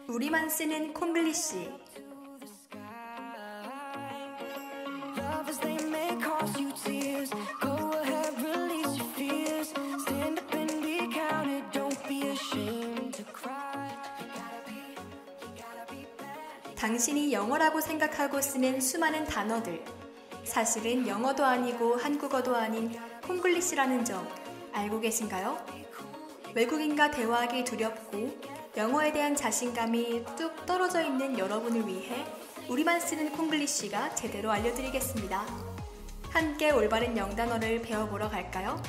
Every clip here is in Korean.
우리만 쓰는 콩글리시. 당신이 영어라고 생각하고 쓰는 수많은 단어들, 사실은 영어도 아니고 한국어도 아닌 콩글리시라는 점 알고 계신가요? 외국인과 대화하기 두렵고 영어에 대한 자신감이 뚝 떨어져 있는 여러분을 위해 우리만 쓰는 콩글리시가 제대로 알려드리겠습니다. 함께 올바른 영단어를 배워보러 갈까요?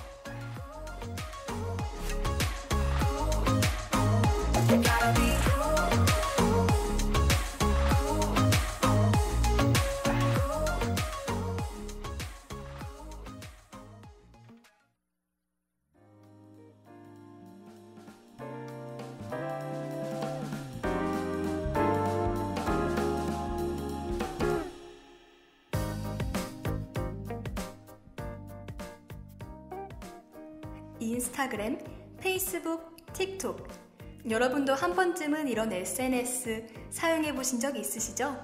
인스타그램, 페이스북, 틱톡. 여러분도 한 번쯤은 이런 SNS 사용해 보신 적 있으시죠?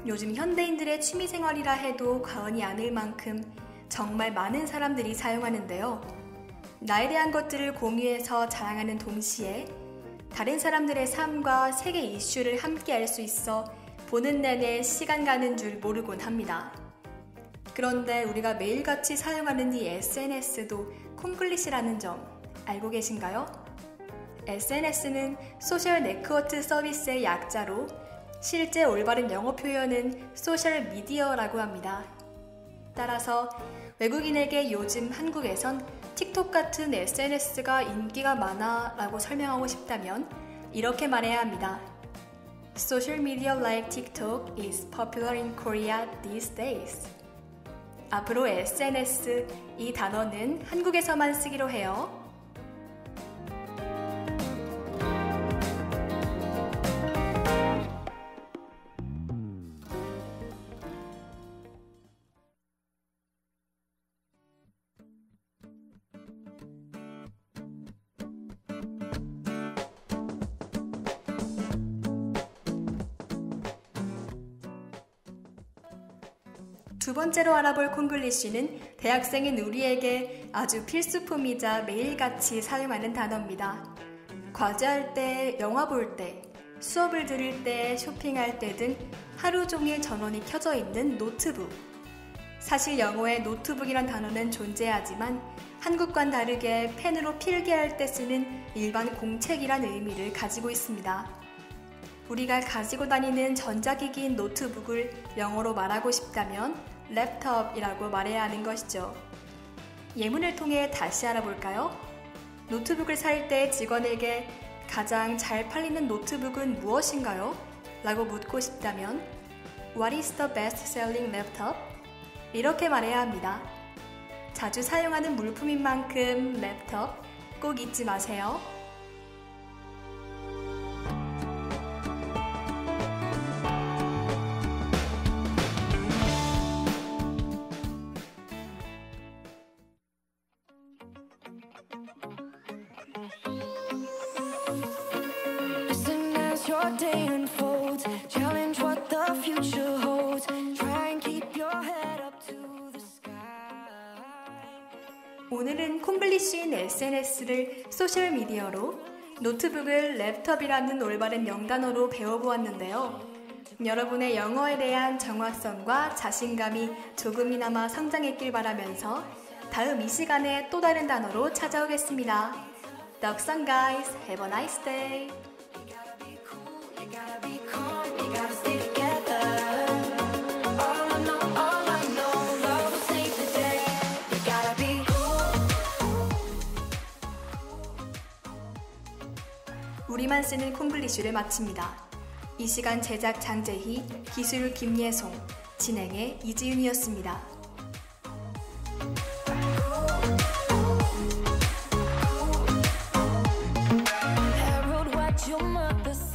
요즘 현대인들의 취미생활이라 해도 과언이 아닐 만큼 정말 많은 사람들이 사용하는데요. 나에 대한 것들을 공유해서 자랑하는 동시에 다른 사람들의 삶과 세계 이슈를 함께 알 수 있어 보는 내내 시간 가는 줄 모르곤 합니다. 그런데 우리가 매일같이 사용하는 이 SNS도 콩글리시라는 점 알고 계신가요? SNS는 소셜 네트워크 서비스의 약자로 실제 올바른 영어 표현은 소셜 미디어라고 합니다. 따라서 외국인에게 요즘 한국에선 틱톡 같은 SNS가 인기가 많아 라고 설명하고 싶다면 이렇게 말해야 합니다. Social media like TikTok is popular in Korea these days. 앞으로 SNS, 이 단어는 한국에서만 쓰기로 해요. 두 번째로 알아볼 콩글리시는 대학생인 우리에게 아주 필수품이자 매일같이 사용하는 단어입니다. 과제할 때, 영화 볼 때, 수업을 들을 때, 쇼핑할 때 등 하루 종일 전원이 켜져 있는 노트북. 사실 영어에 노트북이란 단어는 존재하지만 한국과는 다르게 펜으로 필기할 때 쓰는 일반 공책이란 의미를 가지고 있습니다. 우리가 가지고 다니는 전자기기인 노트북을 영어로 말하고 싶다면 랩톱이라고 말해야 하는 것이죠. 예문을 통해 다시 알아볼까요? 노트북을 살 때 직원에게 가장 잘 팔리는 노트북은 무엇인가요? 라고 묻고 싶다면 What is the best selling laptop? 이렇게 말해야 합니다. 자주 사용하는 물품인 만큼 랩톱 꼭 잊지 마세요. Your day unfolds, challenge what the future holds. Try and keep your head up to the sky. 오늘은 콩글리시인 SNS를 소셜미디어로, 노트북을 랩톱이라는 올바른 영단어로 배워보았는데요. 여러분의 영어에 대한 정확성과 자신감이 조금이나마 성장했길 바라면서 다음 이 시간에 또 다른 단어로 찾아오겠습니다. 덕선 guys, have a nice day. Gotta be calm, you gotta stay together. All I know, love will save the day. You gotta be 우리만 쓰는 콩글리시를 마칩니다. 이 시간 제작 장재희, 기술 김예송, 진행의 이지윤이었습니다. Harold, what your mother said.